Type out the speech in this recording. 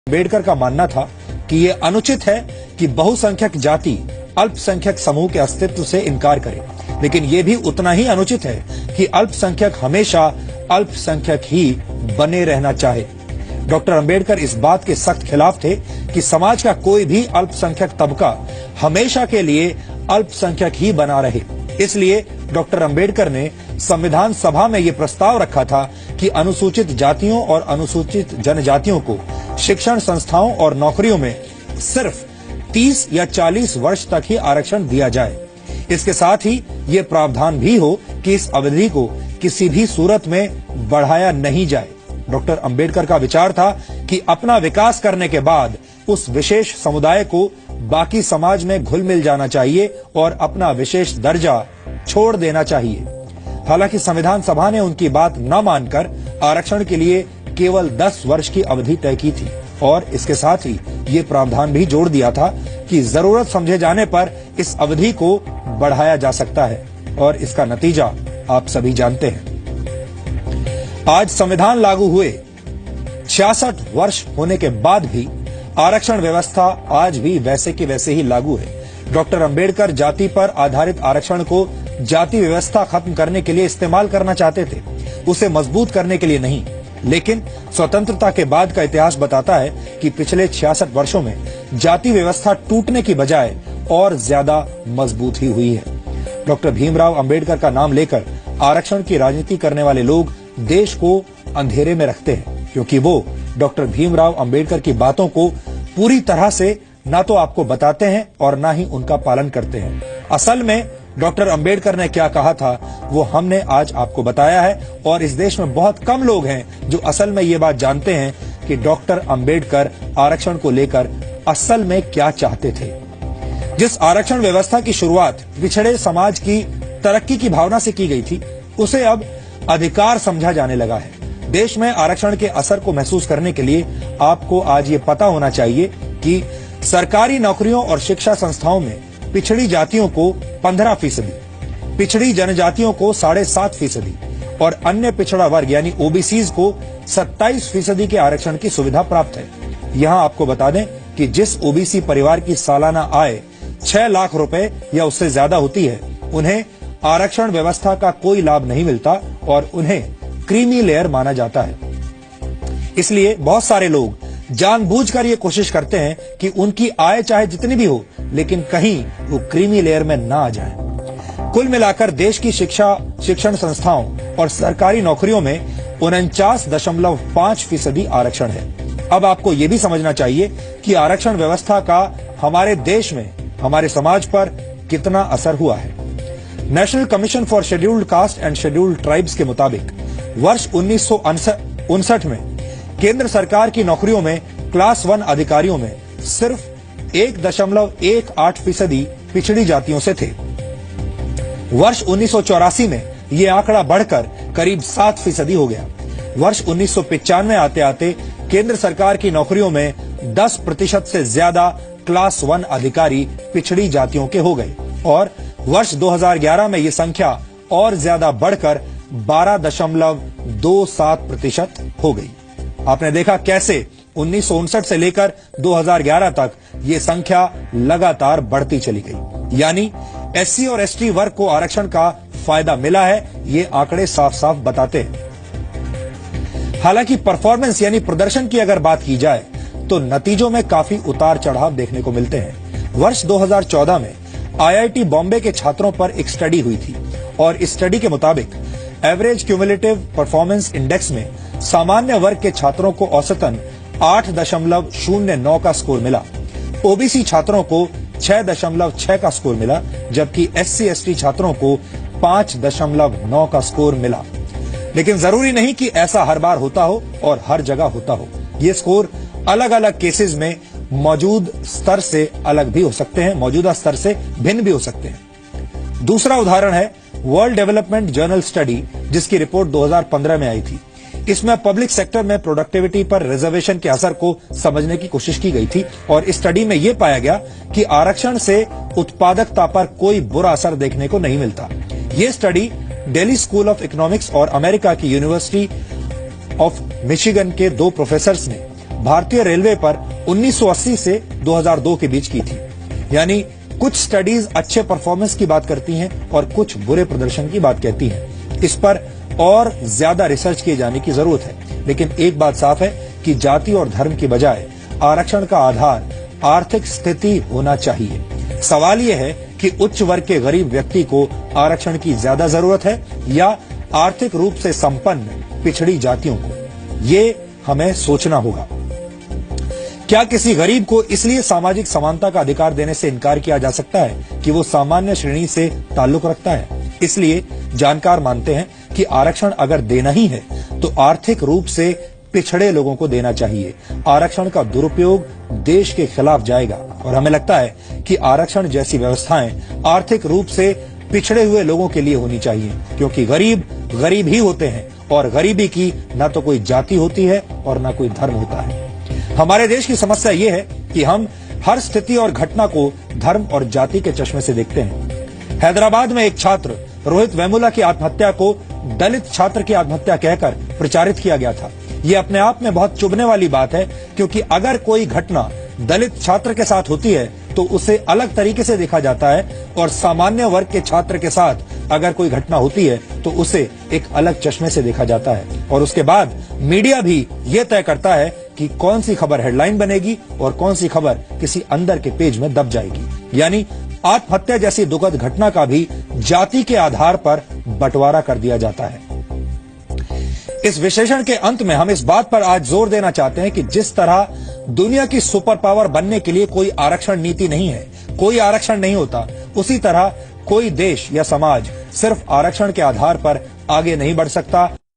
अम्बेडकर का मानना था कि ये अनुचित है कि बहुसंख्यक जाति अल्पसंख्यक समूह के अस्तित्व से इनकार करे, लेकिन ये भी उतना ही अनुचित है कि अल्पसंख्यक हमेशा अल्पसंख्यक ही बने रहना चाहे। डॉक्टर अम्बेडकर इस बात के सख्त खिलाफ थे कि समाज का कोई भी अल्पसंख्यक तबका हमेशा के लिए अल्पसंख्यक ही बना रहे। इसलिए डॉक्टर अम्बेडकर ने संविधान सभा में ये प्रस्ताव रखा था कि अनुसूचित जातियों और अनुसूचित जनजातियों को शिक्षण संस्थाओं और नौकरियों में सिर्फ 30 या 40 वर्ष तक ही आरक्षण दिया जाए। इसके साथ ही ये प्रावधान भी हो कि इस अवधि को किसी भी सूरत में बढ़ाया नहीं जाए। डॉक्टर अम्बेडकर का विचार था कि अपना विकास करने के बाद उस विशेष समुदाय को बाकी समाज में घुल मिल जाना चाहिए और अपना विशेष दर्जा छोड़ देना चाहिए। हालांकि संविधान सभा ने उनकी बात न मानकर आरक्षण के लिए केवल 10 वर्ष की अवधि तय की थी और इसके साथ ही ये प्रावधान भी जोड़ दिया था कि जरूरत समझे जाने पर इस अवधि को बढ़ाया जा सकता है और इसका नतीजा आप सभी जानते हैं। आज संविधान लागू हुए 66 वर्ष होने के बाद भी आरक्षण व्यवस्था आज भी वैसे की वैसे ही लागू है। डॉक्टर अम्बेडकर जाति पर आधारित आरक्षण को जाति व्यवस्था खत्म करने के लिए इस्तेमाल करना चाहते थे, उसे मजबूत करने के लिए नहीं। लेकिन स्वतंत्रता के बाद का इतिहास बताता है कि पिछले 66 वर्षों में जाति व्यवस्था टूटने की बजाय और ज्यादा मजबूत ही हुई है। डॉक्टर भीमराव अंबेडकर का नाम लेकर आरक्षण की राजनीति करने वाले लोग देश को अंधेरे में रखते हैं, क्योंकि वो डॉक्टर भीमराव अंबेडकर की बातों को पूरी तरह से ना तो आपको बताते हैं और ना ही उनका पालन करते हैं। असल में डॉक्टर अंबेडकर ने क्या कहा था वो हमने आज आपको बताया है और इस देश में बहुत कम लोग हैं जो असल में ये बात जानते हैं कि डॉक्टर अंबेडकर आरक्षण को लेकर असल में क्या चाहते थे। जिस आरक्षण व्यवस्था की शुरुआत पिछड़े समाज की तरक्की की भावना से की गई थी, उसे अब अधिकार समझा जाने लगा है। देश में आरक्षण के असर को महसूस करने के लिए आपको आज ये पता होना चाहिए कि सरकारी नौकरियों और शिक्षा संस्थाओं में पिछड़ी जातियों को 15%, पिछड़ी जनजातियों को 7.5% और अन्य पिछड़ा वर्ग यानी ओबीसीज को 27% के आरक्षण की सुविधा प्राप्त है। यहाँ आपको बता दें कि जिस ओबीसी परिवार की सालाना आय 6 लाख रुपए या उससे ज्यादा होती है, उन्हें आरक्षण व्यवस्था का कोई लाभ नहीं मिलता और उन्हें क्रीमी लेयर माना जाता है। इसलिए बहुत सारे लोग जानबूझकर ये कोशिश करते हैं कि उनकी आय चाहे जितनी भी हो, लेकिन कहीं वो क्रीमी लेयर में ना आ जाए। कुल मिलाकर देश की शिक्षण संस्थाओं और सरकारी नौकरियों में 49.5% आरक्षण है। अब आपको ये भी समझना चाहिए कि आरक्षण व्यवस्था का हमारे देश में हमारे समाज पर कितना असर हुआ है। National commission for scheduled caste and scheduled tribes के मुताबिक वर्ष 1959 में केंद्र सरकार की नौकरियों में क्लास 1 अधिकारियों में सिर्फ 1.18% पिछड़ी जातियों से थे। वर्ष 1984 में ये आंकड़ा बढ़कर करीब 7% हो गया। वर्ष 1995 आते आते केंद्र सरकार की नौकरियों में 10% से ज्यादा क्लास 1 अधिकारी पिछड़ी जातियों के हो गए और वर्ष 2011 में ये संख्या और ज्यादा बढ़कर 12.27% हो गई। आपने देखा कैसे 1959 से लेकर 2011 तक ये संख्या लगातार बढ़ती चली गई। यानी एससी और एसटी वर्ग को आरक्षण का फायदा मिला है, ये आंकड़े साफ साफ बताते हैं। हालांकि परफॉर्मेंस यानी प्रदर्शन की अगर बात की जाए तो नतीजों में काफी उतार चढ़ाव देखने को मिलते हैं। वर्ष 2014 में आईआईटी बॉम्बे के छात्रों पर एक स्टडी हुई थी और इस स्टडी के मुताबिक एवरेज क्यूमुलेटिव परफॉर्मेंस इंडेक्स में सामान्य वर्ग के छात्रों को औसतन 8.09 का स्कोर मिला। ओबीसी छात्रों को 6.6 का स्कोर मिला, जबकि एससी एसटी छात्रों को 5.9 का स्कोर मिला। लेकिन जरूरी नहीं कि ऐसा हर बार होता हो और हर जगह होता हो। ये स्कोर अलग अलग केसेस में मौजूद स्तर से अलग भी हो सकते हैं, मौजूदा स्तर से भिन्न भी हो सकते हैं। दूसरा उदाहरण है वर्ल्ड डेवलपमेंट जर्नल स्टडी, जिसकी रिपोर्ट 2015 में आई थी। इसमें पब्लिक सेक्टर में प्रोडक्टिविटी पर रिजर्वेशन के असर को समझने की कोशिश की गई थी और इस स्टडी में यह पाया गया कि आरक्षण से उत्पादकता पर कोई बुरा असर देखने को नहीं मिलता। ये study Delhi school of economics और अमेरिका की यूनिवर्सिटी ऑफ मिशिगन के 2 प्रोफेसर्स ने भारतीय रेलवे पर 1980 से 2002 के बीच की थी। यानी कुछ स्टडीज अच्छे परफॉर्मेंस की बात करती हैं और कुछ बुरे प्रदर्शन की बात कहती हैं। इस पर और ज्यादा रिसर्च किए जाने की जरूरत है। लेकिन एक बात साफ है कि जाति और धर्म की बजाय आरक्षण का आधार आर्थिक स्थिति होना चाहिए। सवाल यह है कि उच्च वर्ग के गरीब व्यक्ति को आरक्षण की ज्यादा जरूरत है या आर्थिक रूप से संपन्न पिछड़ी जातियों को। ये हमें सोचना होगा। क्या किसी गरीब को इसलिए सामाजिक समानता का अधिकार देने से इनकार किया जा सकता है कि वो सामान्य श्रेणी से ताल्लुक रखता है? इसलिए जानकार मानते हैं कि आरक्षण अगर देना ही है तो आर्थिक रूप से पिछड़े लोगों को देना चाहिए। आरक्षण का दुरुपयोग देश के खिलाफ जाएगा और हमें लगता है कि आरक्षण जैसी व्यवस्थाएं आर्थिक रूप से पिछड़े हुए लोगों के लिए होनी चाहिए, क्योंकि गरीब गरीब ही होते हैं और गरीबी की न तो कोई जाति होती है और न कोई धर्म होता है। हमारे देश की समस्या ये है कि हम हर स्थिति और घटना को धर्म और जाति के चश्मे से देखते हैं। हैदराबाद में एक छात्र रोहित वेमुला की आत्महत्या को दलित छात्र की आत्महत्या कहकर प्रचारित किया गया था। ये अपने आप में बहुत चुभने वाली बात है, क्योंकि अगर कोई घटना दलित छात्र के साथ होती है तो उसे अलग तरीके से देखा जाता है और सामान्य वर्ग के छात्र के साथ अगर कोई घटना होती है तो उसे एक अलग चश्मे से देखा जाता है। और उसके बाद मीडिया भी ये तय करता है कि कौन सी खबर हेडलाइन बनेगी और कौन सी खबर किसी अंदर के पेज में दब जाएगी। यानी आत्महत्या जैसी दुखद घटना का भी जाति के आधार पर बंटवारा कर दिया जाता है। इस विश्लेषण के अंत में हम इस बात पर आज जोर देना चाहते हैं कि जिस तरह दुनिया की सुपर पावर बनने के लिए कोई आरक्षण नीति नहीं है, कोई आरक्षण नहीं होता, उसी तरह कोई देश या समाज सिर्फ आरक्षण के आधार पर आगे नहीं बढ़ सकता।